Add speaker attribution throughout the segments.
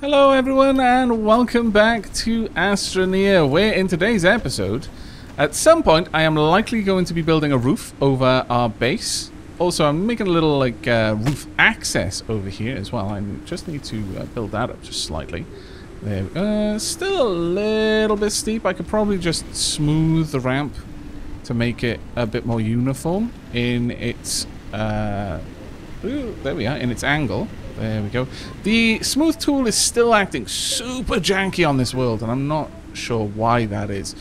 Speaker 1: Hello everyone and welcome back to Astroneer, where in today's episode, at some point I am likely going to be building a roof over our base. Also I'm making a little roof access over here as well. I just need to build that up just slightly. There we go. Still a little bit steep. I could probably just smooth the ramp to make it a bit more uniform in its there we are, in its angle. There we go. The smooth tool is still acting super janky on this world, and I'm not sure why that is.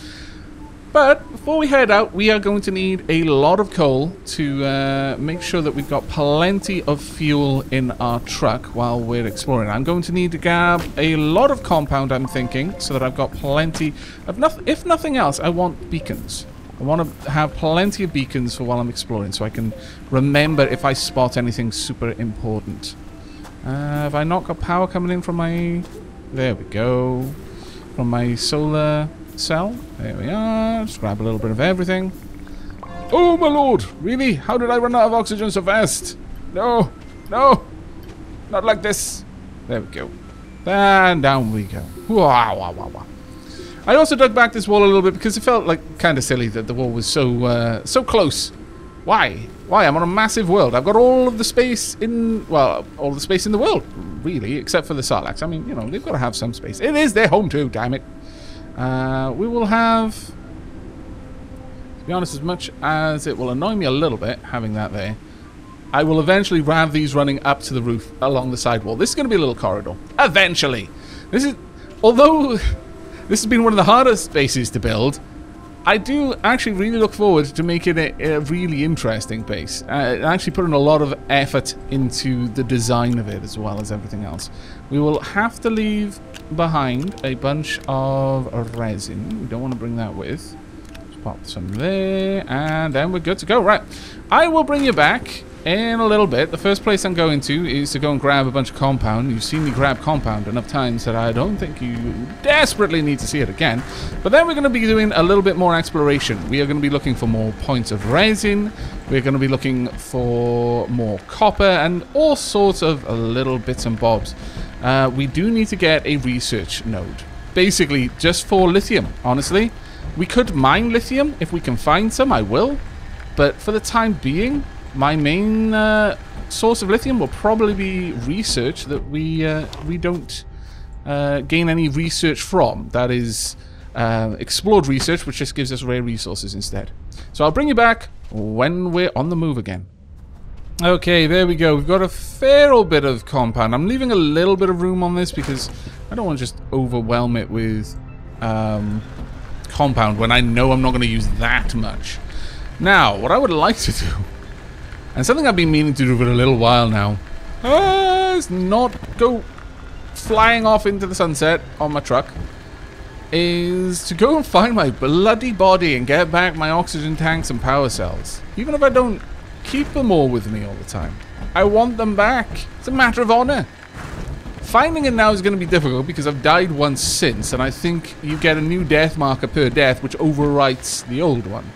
Speaker 1: But before we head out, we are going to need a lot of coal to make sure that we've got plenty of fuel in our truck while we're exploring. I'm going to need to grab a lot of compound, I'm thinking, so that I've got plenty of if nothing else, I want beacons. I want to have plenty of beacons for while I'm exploring, so I can remember if I spot anything super important. Have I not got power coming in from my... There we go. From my solar cell. There we are. Just grab a little bit of everything. Oh my lord! Really? How did I run out of oxygen so fast? No! No! Not like this! There we go. And down we go. Wow, wow, wow, wow. I also dug back this wall a little bit because it felt like kind of silly that the wall was so so close. Why? Why? I'm on a massive world. I've got all of the space in... Well, all the space in the world, really, except for the Sarlaccs. I mean, you know, they've got to have some space. It is their home too, damn it. We will have... To be honest, as much as it will annoy me a little bit, having that there, I will eventually have these running up to the roof along the side wall. This is going to be a little corridor. Eventually. This is... Although this has been one of the hardest spaces to build, I do actually really look forward to making it a really interesting base. Actually putting a lot of effort into the design of it as well as everything else. We will have to leave behind a bunch of resin. We don't want to bring that with. Just pop some there, and then we're good to go. Right, I will bring you back in a little bit. The first place I'm going to is to go and grab a bunch of compound. You've seen me grab compound enough times that I don't think you desperately need to see it again. But then we're going to be doing a little bit more exploration. We are going to be looking for more points of resin. We're going to be looking for more copper and all sorts of little bits and bobs. We do need to get a research node. Basically, just for lithium, honestly. We could mine lithium if we can find some, I will. But for the time being, my main source of lithium will probably be research that we don't gain any research from. That is explored research, which just gives us rare resources instead. So I'll bring you back when we're on the move again. Okay, there we go. We've got a fair old bit of compound. I'm leaving a little bit of room on this because I don't want to just overwhelm it with compound when I know I'm not going to use that much. Now, what I would like to do, and something I've been meaning to do for a little while now, is not go flying off into the sunset on my truck, is to go and find my bloody body and get back my oxygen tanks and power cells. Even if I don't keep them all with me all the time. I want them back. It's a matter of honor. Finding it now is going to be difficult because I've died once since, and I think you get a new death marker per death which overwrites the old one.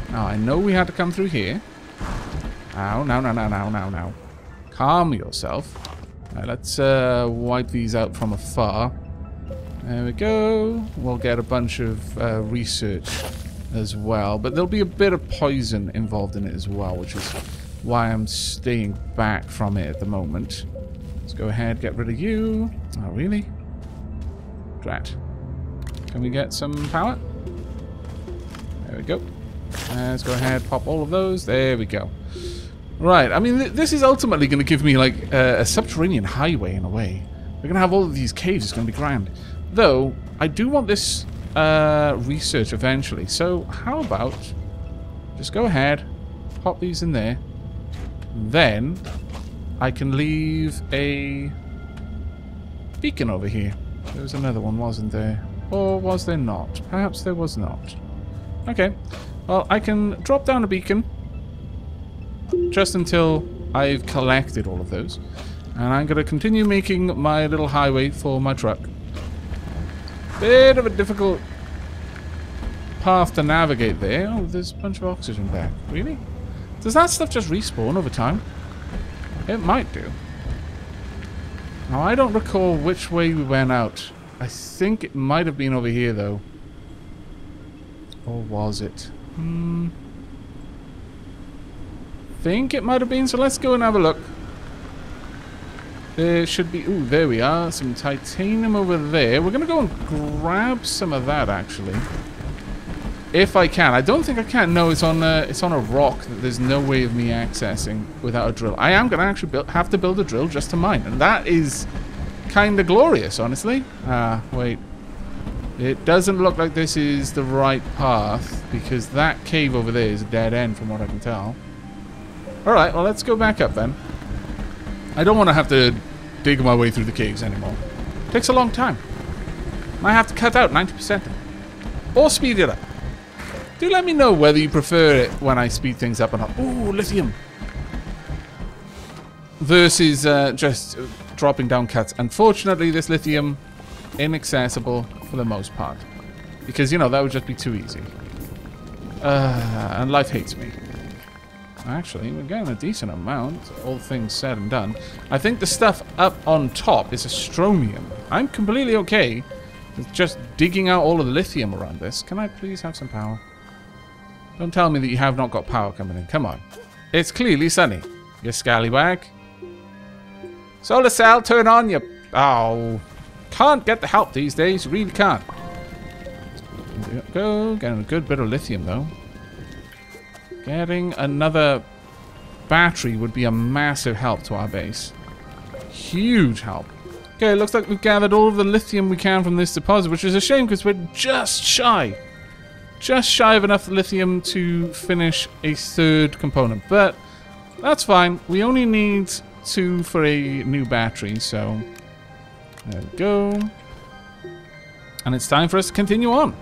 Speaker 1: Now, I know we had to come through here. Ow, now. Calm yourself. Right, let's wipe these out from afar. There we go. We'll get a bunch of research as well. But there'll be a bit of poison involved in it as well, which is why I'm staying back from it at the moment. Let's go ahead, get rid of you. Oh, really? Drat. Can we get some power? There we go. Let's go ahead, pop all of those. There we go. Right, I mean, this is ultimately going to give me, like, a subterranean highway in a way. We're going to have all of these caves. It's going to be grand. Though, I do want this research eventually. So, how about just go ahead, pop these in there. Then, I can leave a beacon over here. There was another one, wasn't there? Or was there not? Perhaps there was not. Okay. Well, I can drop down a beacon just until I've collected all of those. And I'm going to continue making my little highway for my truck. Bit of a difficult path to navigate there. Oh, there's a bunch of oxygen back. Really? Does that stuff just respawn over time? It might do. Now, I don't recall which way we went out. I think it might have been over here, though. Or was it? Think it might have been, so let's go and have a look. There should be... Ooh, there we are. Some titanium over there. We're going to go and grab some of that, actually. If I can. I don't think I can. No, it's on a rock that there's no way of me accessing without a drill. I am going to actually have to build a drill just to mine. And that is kind of glorious, honestly. Wait. It doesn't look like this is the right path, because that cave over there is a dead end from what I can tell. Alright, well, let's go back up then. I don't want to have to dig my way through the caves anymore. It takes a long time. Might have to cut out 90% of it. Or speed it up. Do let me know whether you prefer it when I speed things up or not. Ooh, lithium. Versus just dropping down cuts. Unfortunately, this lithium, inaccessible for the most part. Because, you know, that would just be too easy. And life hates me. Actually, we're getting a decent amount, all things said and done. I think the stuff up on top is astroneer. I'm completely okay with just digging out all of the lithium around this. Can I please have some power? Don't tell me that you have not got power coming in. Come on. It's clearly sunny, you scallywag. Solar cell, turn on your... Oh. Can't get the help these days. You really can't. Go. Getting a good bit of lithium, though. Getting another battery would be a massive help to our base. Huge help. Okay, it looks like we've gathered all of the lithium we can from this deposit, which is a shame because we're just shy. Just shy of enough lithium to finish a third component. But that's fine. We only need 2 for a new battery, so there we go. And it's time for us to continue on.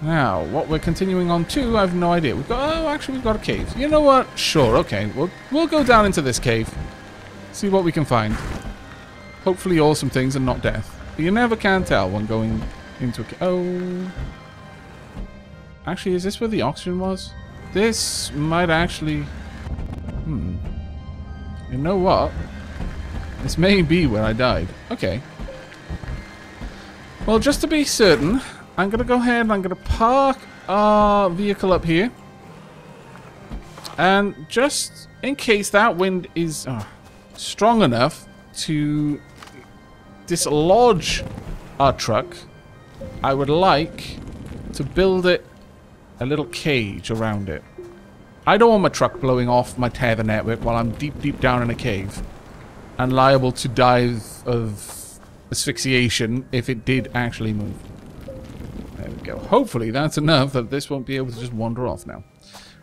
Speaker 1: Now, what we're continuing on to, I have no idea. We've got... Oh, actually, we've got a cave. You know what? Sure, okay. We'll go down into this cave. See what we can find. Hopefully awesome things and not death. But you never can tell when going into a cave. Oh. Actually, is this where the oxygen was? This might actually... You know what? This may be where I died. Okay. Well, just to be certain... I'm going to go ahead and I'm going to park our vehicle up here. And just in case that wind is strong enough to dislodge our truck, I would like to build it a little cage around it. I don't want my truck blowing off my tether network while I'm deep, deep down in a cave and liable to die of asphyxiation if it did actually move. There we go. Hopefully that's enough that this won't be able to just wander off now.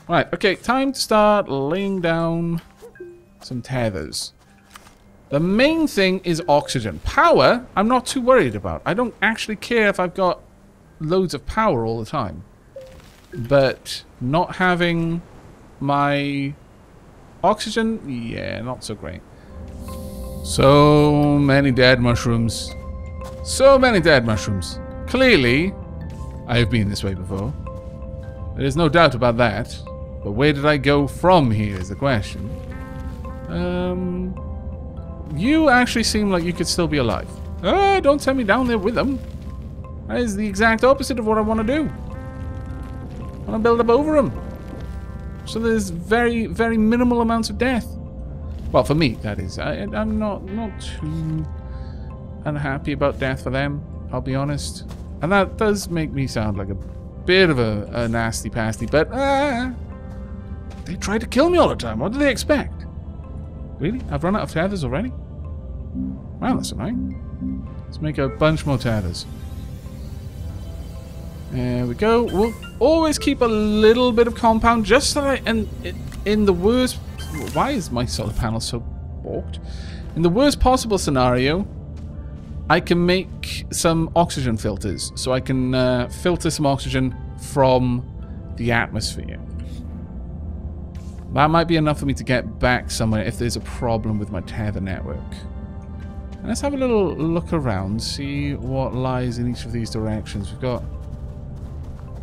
Speaker 1: Right, okay, time to start laying down some tethers. The main thing is oxygen. Power, I'm not too worried about. I don't actually care if I've got loads of power all the time. But not having my oxygen, yeah, not so great. So many dead mushrooms. So many dead mushrooms. Clearly... I have been this way before. There's no doubt about that. But where did I go from here is the question. You actually seem like you could still be alive. Oh, don't send me down there with them. That is the exact opposite of what I want to do. I want to build up over them. So there's very, very minimal amounts of death. Well, for me, that is. I'm not too unhappy about death for them, I'll be honest. And that does make me sound like a bit of a nasty pasty, but they try to kill me all the time. What do they expect? Really? I've run out of tethers already? Wow, that's annoying. Let's make a bunch more tethers. There we go. We'll always keep a little bit of compound just so that in the worst... Why is my solar panel so balked? In the worst possible scenario... I can make some oxygen filters, so I can filter some oxygen from the atmosphere. That might be enough for me to get back somewhere if there's a problem with my tether network. And let's have a little look around, see what lies in each of these directions. We've got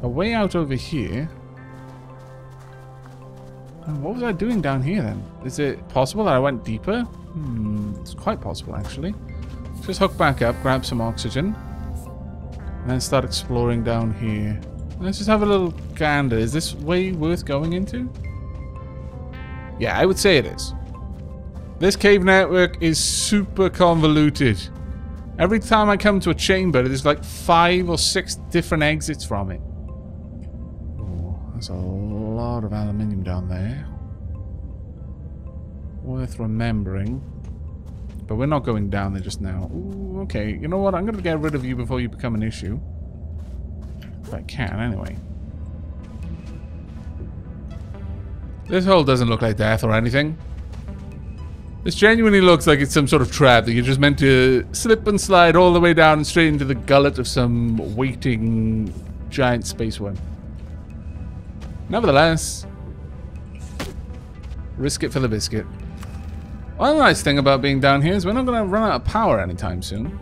Speaker 1: a way out over here. What was I doing down here then? Is it possible that I went deeper? It's quite possible actually. Just hook back up, grab some oxygen, and then start exploring down here. Let's just have a little gander. Is this way worth going into? Yeah, I would say it is. This cave network is super convoluted. Every time I come to a chamber, there's like 5 or 6 different exits from it. Oh, there's a lot of aluminium down there. Worth remembering. But we're not going down there just now. Ooh, okay, you know what? I'm going to get rid of you before you become an issue. If I can, anyway. This hole doesn't look like death or anything. This genuinely looks like it's some sort of trap that you're just meant to slip and slide all the way down and straight into the gullet of some waiting giant space worm. Nevertheless, risk it for the biscuit. One nice thing about being down here is we're not going to run out of power anytime soon.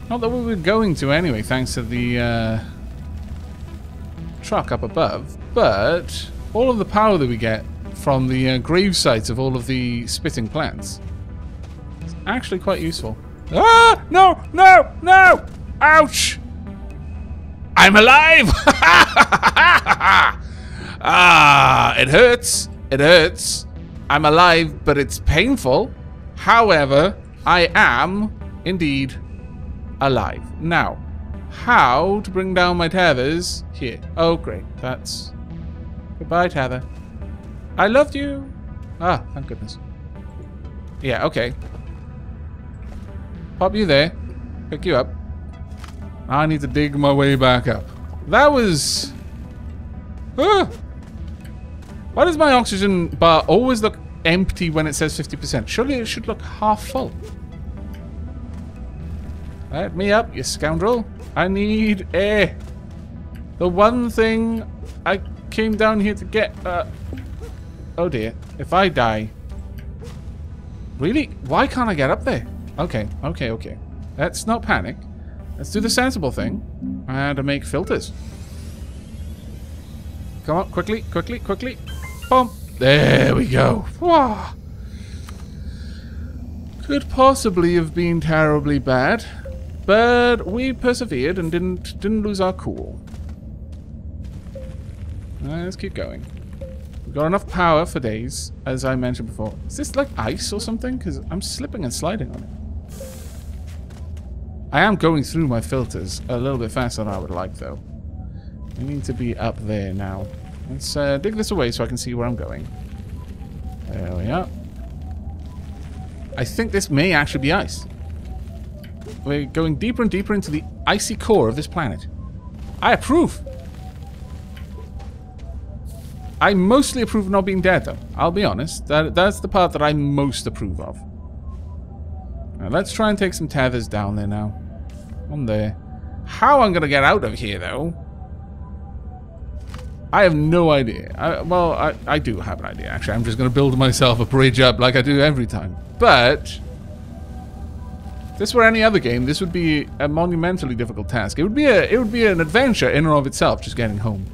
Speaker 1: Not that we were going to anyway, thanks to the truck up above. But all of the power that we get from the grave sites of all of the spitting plants, it's actually quite useful. Ah! No! No! No! Ouch! I'm alive! Ah! It hurts. It hurts. I'm alive, but it's painful. However, I am indeed alive. Now, how to bring down my tethers? Here. Oh, great. That's... Goodbye, tether. I loved you. Ah, thank goodness. Yeah, okay. Pop you there. Pick you up. I need to dig my way back up. That was... Ah! Why does my oxygen bar always look empty when it says 50%? Surely it should look half full. Let me up, you scoundrel. I need air. The one thing I came down here to get... Oh dear. If I die... Really? Why can't I get up there? Okay, okay, okay. Let's not panic. Let's do the sensible thing. And make filters. Come on, quickly, quickly, quickly. Boom. There we go. Wow. Could possibly have been terribly bad. But we persevered and didn't lose our cool. Let's keep going. We've got enough power for days, as I mentioned before. Is this like ice or something? Because I'm slipping and sliding on it. I am going through my filters a little bit faster than I would like, though. We need to be up there now. Let's dig this away so I can see where I'm going. There we are. I think this may actually be ice. We're going deeper and deeper into the icy core of this planet. I approve. I mostly approve of not being dead, though. I'll be honest. That's the part that I most approve of. Now, let's try and take some tethers down there now. On there. How I'm going to get out of here, though, I have no idea. I do have an idea, actually. I'm just going to build myself a bridge up like I do every time. But if this were any other game, this would be a monumentally difficult task. It would be an adventure in and of itself, just getting home.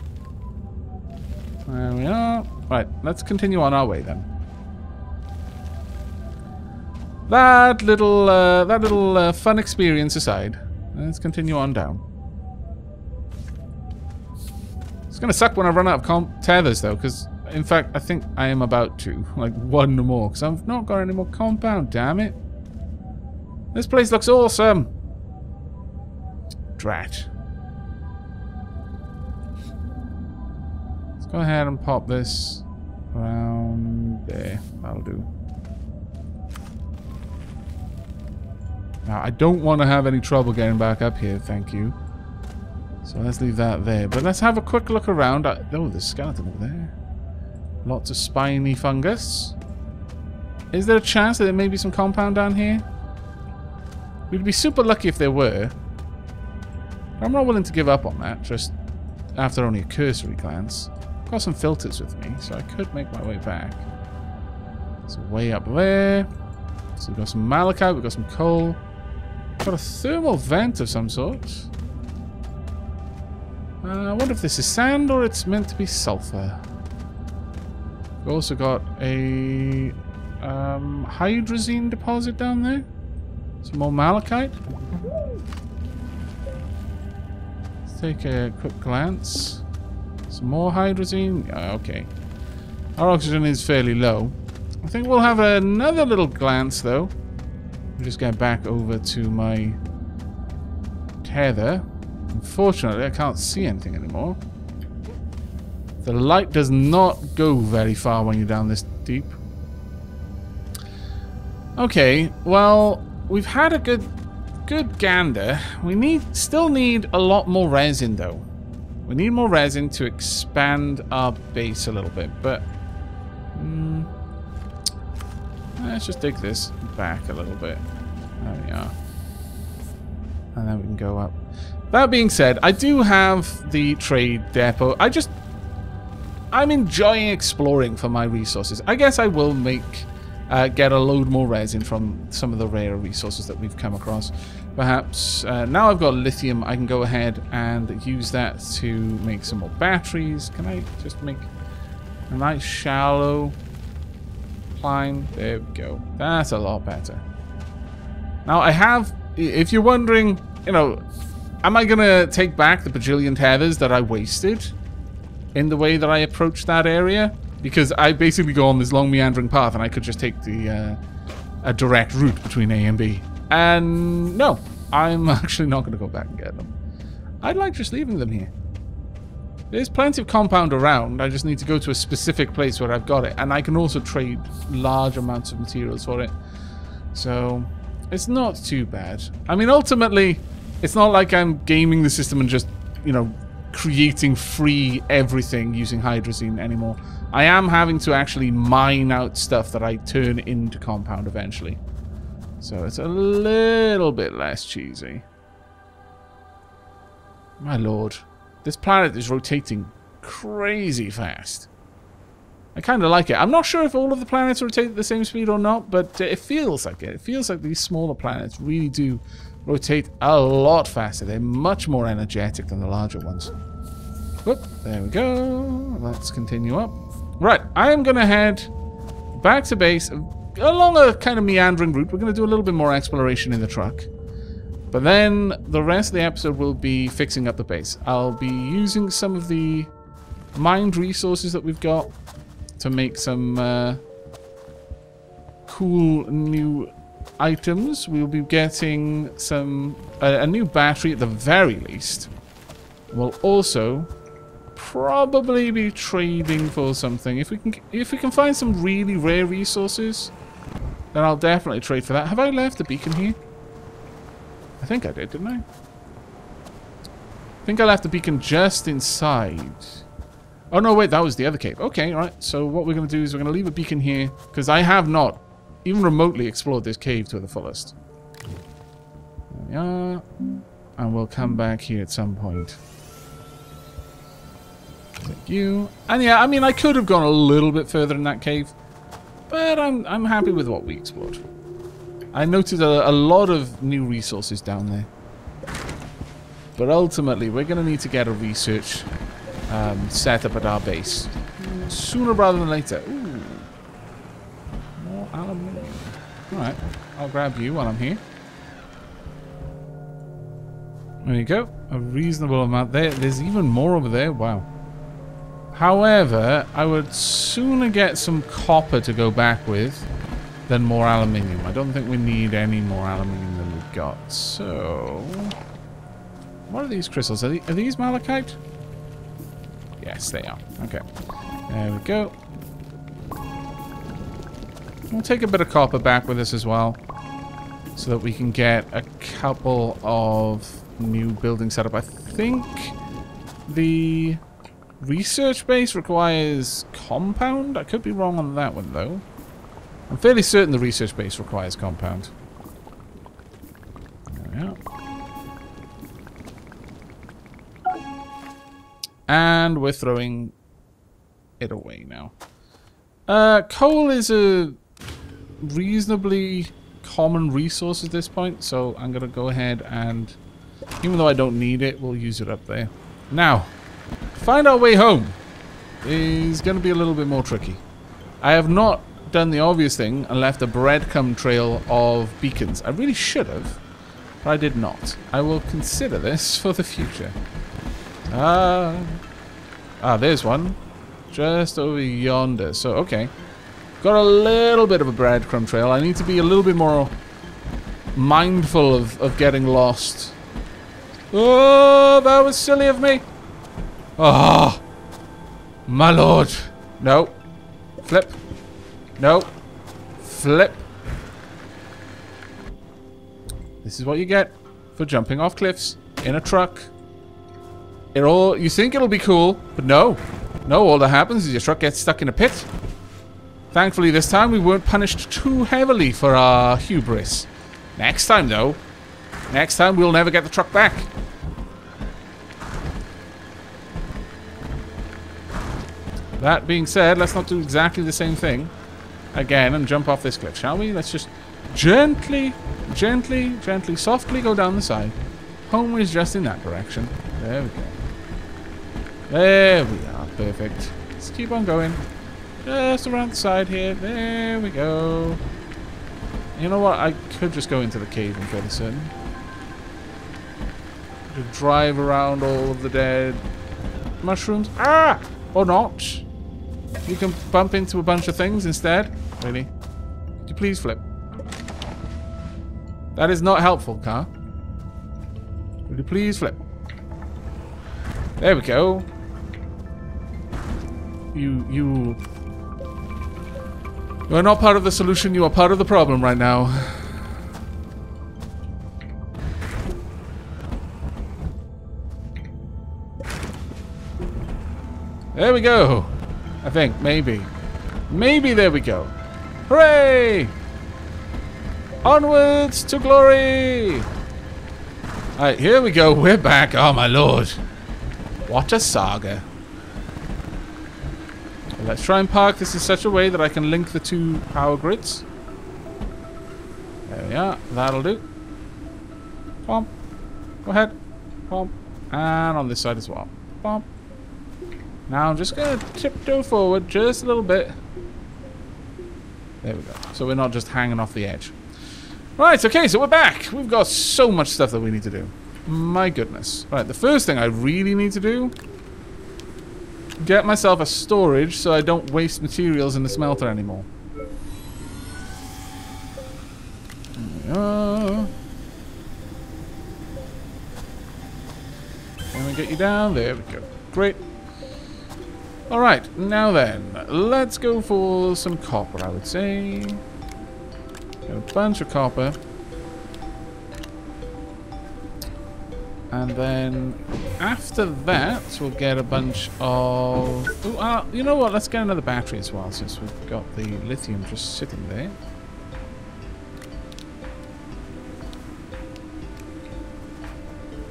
Speaker 1: There we are. Right, let's continue on our way then. That little fun experience aside, let's continue on down. It's gonna suck when I run out of tethers though, because in fact I think I am about to, like, one more, because I've not got any more compound. Damn it! This place looks awesome. Drat. Go ahead and pop this around there. That'll do. Now, I don't want to have any trouble getting back up here, thank you. So let's leave that there. But let's have a quick look around. Oh, there's a skeleton over there. Lots of spiny fungus. Is there a chance that there may be some compound down here? We'd be super lucky if there were. I'm not willing to give up on that, just after only a cursory glance. I've got some filters with me, so I could make my way back. So way up there. So we've got some malachite, we've got some coal. Got a thermal vent of some sort. I wonder if this is sand or it's meant to be sulfur. We also got a hydrazine deposit down there. Some more malachite. Let's take a quick glance. Some more hydrazine. Okay. Our oxygen is fairly low. I think we'll have another little glance though. We'll just get back over to my tether. Unfortunately, I can't see anything anymore. The light does not go very far when you're down this deep. Okay, well, we've had a good gander. We still need a lot more resin though. We need more resin to expand our base a little bit, but let's just dig this back a little bit. There we are. And then we can go up. That being said, I do have the trade depot. I'm enjoying exploring for my resources. I guess I will get a load more resin from some of the rare resources that we've come across. Perhaps now I've got lithium, I can go ahead and use that to make some more batteries. Can I just make a nice shallow climb? There we go. That's a lot better. Now I have, if you're wondering, you know, am I going to take back the bajillion tethers that I wasted in the way that I approached that area? Because I basically go on this long meandering path and I could just take a direct route between A and B. And no, I'm actually not going to go back and get them. I'd like just leaving them here. There's plenty of compound around. I just need to go to a specific place where I've got it. And I can also trade large amounts of materials for it. So it's not too bad. I mean, ultimately, it's not like I'm gaming the system and just, you know, creating free everything using hydrazine anymore. I am having to actually mine out stuff that I turn into compound eventually. So it's a little bit less cheesy. My lord. This planet is rotating crazy fast. I kind of like it. I'm not sure if all of the planets rotate at the same speed or not, but it feels like it. It feels like these smaller planets really do rotate a lot faster. They're much more energetic than the larger ones. Whoop, there we go. Let's continue up. Right, I am going to head back to base along a kind of meandering route. We're going to do a little bit more exploration in the truck. But then the rest of the episode will be fixing up the base. I'll be using some of the mined resources that we've got to make some cool new items. We'll be getting some a new battery at the very least. We'll also probably be trading for something. If we can find some really rare resources, then I'll definitely trade for that. Have I left the beacon here? I think I did, didn't I? I think I left the beacon just inside. Oh no, wait, that was the other cave. Okay, all right. So what we're going to do is we're going to leave a beacon here because I have not even remotely explored this cave to the fullest. There we are. And we'll come back here at some point. Thank you. And yeah, I mean, I could have gone a little bit further in that cave, but I'm happy with what we explored. I noted a lot of new resources down there. But ultimately, we're going to need to get a research set up at our base. Sooner rather than later. Ooh. More aluminium. Alright, I'll grab you while I'm here. There you go. A reasonable amount there. There's even more over there. Wow. However, I would sooner get some copper to go back with than more aluminium. I don't think we need any more aluminium than we've got. So, what are these crystals? Are these malachite? Yes, they are. Okay. There we go. We'll take a bit of copper back with us as well, so that we can get a couple of new buildings set up. I think the research base requires compound. I could be wrong on that one, though. I'm fairly certain the research base requires compound. There we are. And we're throwing it away now. Coal is a reasonably common resource at this point, so I'm going to go ahead and, even though I don't need it, we'll use it up there. Now, find our way home is going to be a little bit more tricky. I have not done the obvious thing and left a breadcrumb trail of beacons. I really should have, but I did not. I will consider this for the future. There's one. Just over yonder. So, okay. Got a little bit of a breadcrumb trail. I need to be a little bit more mindful of getting lost. Oh, that was silly of me. Oh, my lord. No. Flip. No. Flip. This is what you get for jumping off cliffs in a truck. You think it'll be cool, but no. No, all that happens is your truck gets stuck in a pit. Thankfully, this time we weren't punished too heavily for our hubris. Next time, though. Next time, we'll never get the truck back. That being said, let's not do exactly the same thing again and jump off this cliff, shall we? Let's just gently, gently, gently, softly go down the side. Home is just in that direction. There we go. There we are. Perfect. Let's keep on going. Just around the side here. There we go. You know what? I could just go into the cave, I'm fairly certain. To drive around all of the dead mushrooms. Ah! Or not. You can bump into a bunch of things instead. Really? Could you please flip? That is not helpful, car. Would you please flip? There we go. You are not part of the solution, you are part of the problem right now. There we go. I think, maybe. Maybe there we go. Hooray! Onwards to glory! Alright, here we go. We're back. Oh my lord. What a saga. Let's try and park this in such a way that I can link the two power grids. There we are. That'll do. Bomb. Go ahead. Bomb. And on this side as well. Bomb. Now I'm just going to tiptoe forward just a little bit. There we go. So we're not just hanging off the edge. Right, okay, so we're back. We've got so much stuff that we need to do. My goodness. Right, the first thing I really need to do... get myself a storage so I don't waste materials in the smelter anymore. There we are. Can we get you down? There we go. Great. Alright, now then, let's go for some copper, I would say. Get a bunch of copper. And then after that, we'll get a bunch of... Ooh, you know what? Let's get another battery as well, since we've got the lithium just sitting there.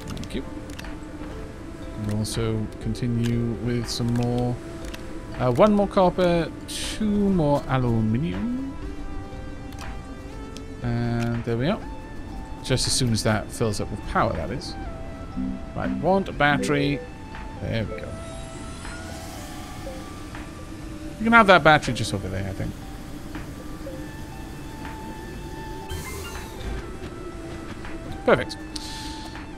Speaker 1: Thank you. And also continue with some more... one more copper, 2 more aluminium. And there we are. Just as soon as that fills up with power, that is. Right, want a battery. There we go. You can have that battery just over there, I think. Perfect.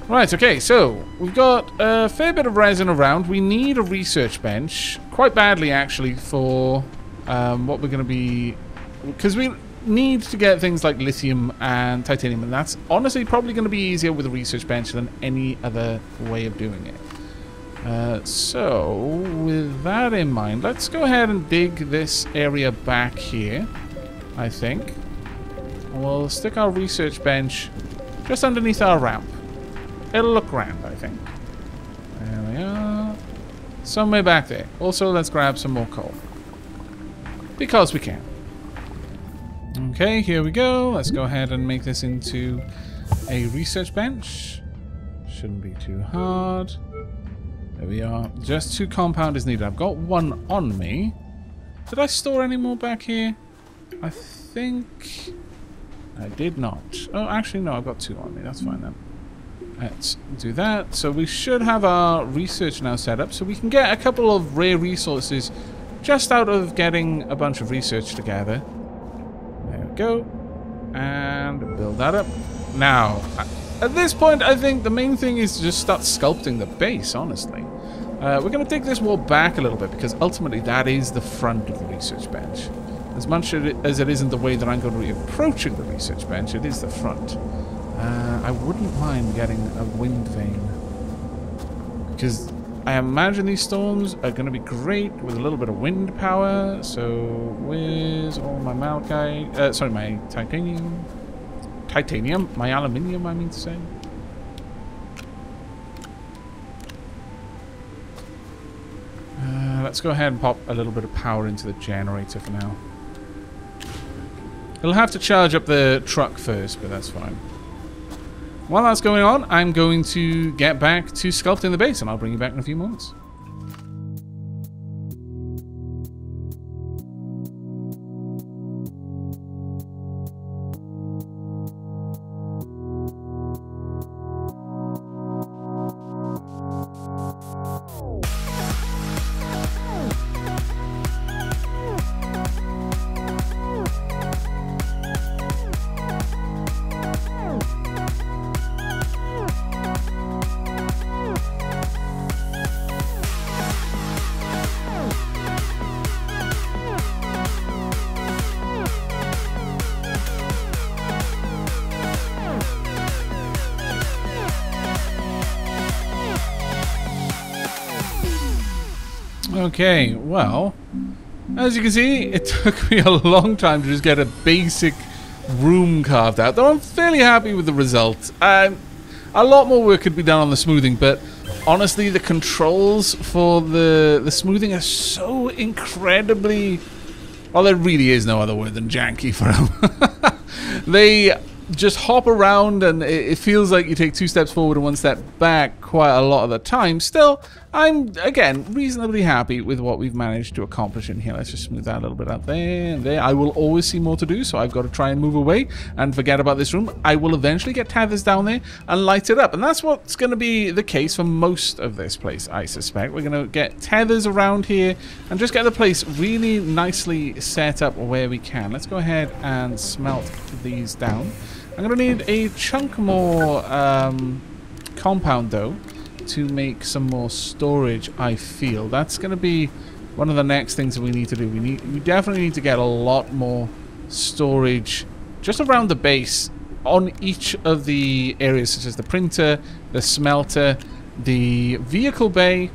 Speaker 1: Right, okay, so we've got a fair bit of resin around. We need a research bench. Quite badly, actually, for what we're going to be... because we need to get things like lithium and titanium, and that's honestly probably going to be easier with a research bench than any other way of doing it. So, with that in mind, let's go ahead and dig this area back here, I think. We'll stick our research bench just underneath our ramp. It'll look grand, I think. There we are. Somewhere back there. Also, let's grab some more coal. Because we can. Okay, here we go. Let's go ahead and make this into a research bench. Shouldn't be too hard. There we are. Just 2 compound is needed. I've got 1 on me. Did I store any more back here? I think I did not. Oh, actually, no, I've got 2 on me. That's fine then. Let's do that. So we should have our research now set up, so we can get a couple of rare resources just out of getting a bunch of research together. There we go. And build that up. Now, at this point, I think the main thing is to just start sculpting the base, honestly. We're going to take this wall back a little bit, because ultimately that is the front of the research bench. As much as it isn't the way that I'm going to be approaching the research bench, it is the front. I wouldn't mind getting a wind vane, because I imagine these storms are going to be great with a little bit of wind power. So where's all my malachite? Sorry, my titanium. My aluminium, I mean to say. Let's go ahead and pop a little bit of power into the generator for now. It'll have to charge up the truck first, but that's fine. While that's going on, I'm going to get back to sculpting the base, and I'll bring you back in a few moments. Okay, well, as you can see, it took me a long time to just get a basic room carved out, though I'm fairly happy with the result. A lot more work could be done on the smoothing, but honestly, the controls for the smoothing are so incredibly... Well, there really is no other word than janky for them. They just hop around, and it feels like you take 2 steps forward and 1 step back quite a lot of the time. Still, I'm, again, reasonably happy with what we've managed to accomplish in here. Let's just smooth that a little bit out there and there. I will always see more to do, so I've got to try and move away and forget about this room. I will eventually get tethers down there and light it up, and that's what's going to be the case for most of this place, I suspect. We're going to get tethers around here and just get the place really nicely set up where we can. Let's go ahead and smelt these down. I'm going to need a chunk more compound, though, to make some more storage, I feel. That's going to be one of the next things that we need to do. We definitely need to get a lot more storage just around the base on each of the areas, such as the printer, the smelter, the vehicle bay.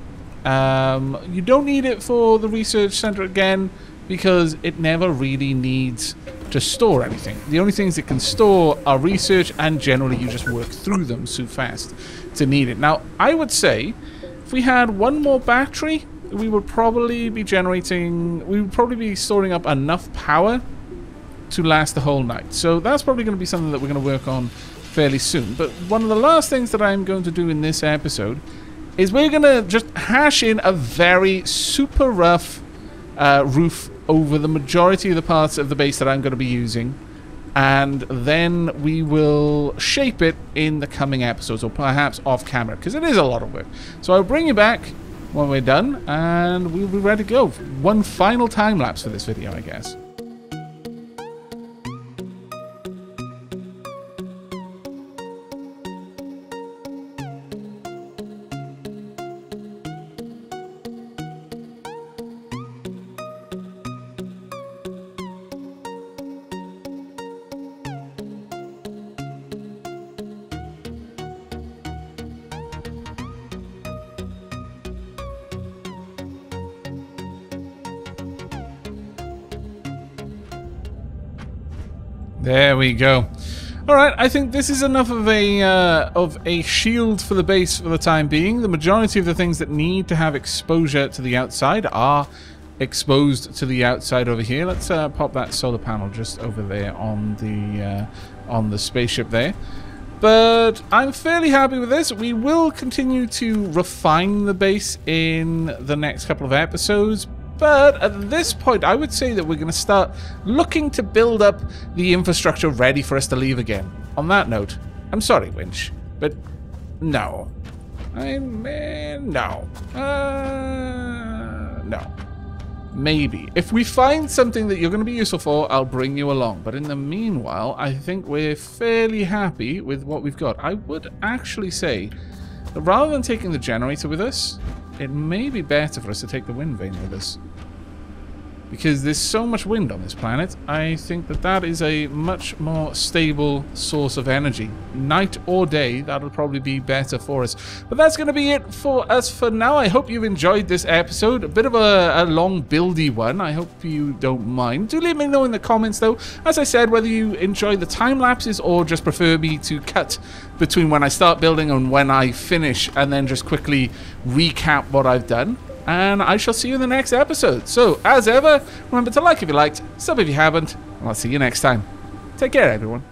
Speaker 1: You don't need it for the research center again, because it never really needs to store anything. The only things it can store are research, and generally you just work through them so fast to need it. Now, I would say if we had one more battery, we would probably be storing up enough power to last the whole night. So that's probably going to be something that we're going to work on fairly soon. But one of the last things that I'm going to do in this episode is we're going to just hash in a very super rough roof over the majority of the parts of the base that I'm going to be using, and then we will shape it in the coming episodes, or perhaps off camera, because it is a lot of work. So I'll bring you back when we're done, and we'll be ready to go. One final time lapse for this video, I guess. There we go. Alright, I think this is enough of a shield for the base for the time being. The majority of the things that need to have exposure to the outside are exposed to the outside over here. Let's pop that solar panel just over there on the spaceship there. But I'm fairly happy with this. We will continue to refine the base in the next couple of episodes. But at this point, I would say that we're going to start looking to build up the infrastructure ready for us to leave again. On that note, I'm sorry, Winch, but no. No. Maybe. If we find something that you're going to be useful for, I'll bring you along. But in the meanwhile, I think we're fairly happy with what we've got. I would actually say that rather than taking the generator with us, it may be better for us to take the wind vane with us. Because there's so much wind on this planet, I think that that is a much more stable source of energy. Night or day, that'll probably be better for us. But that's going to be it for us for now. I hope you've enjoyed this episode. A bit of a long, buildy one. I hope you don't mind. Do let me know in the comments, though. As I said, whether you enjoy the time lapses or just prefer me to cut between when I start building and when I finish, and then just quickly recap what I've done. And I shall see you in the next episode. So, as ever, remember to like if you liked, sub if you haven't, and I'll see you next time. Take care, everyone.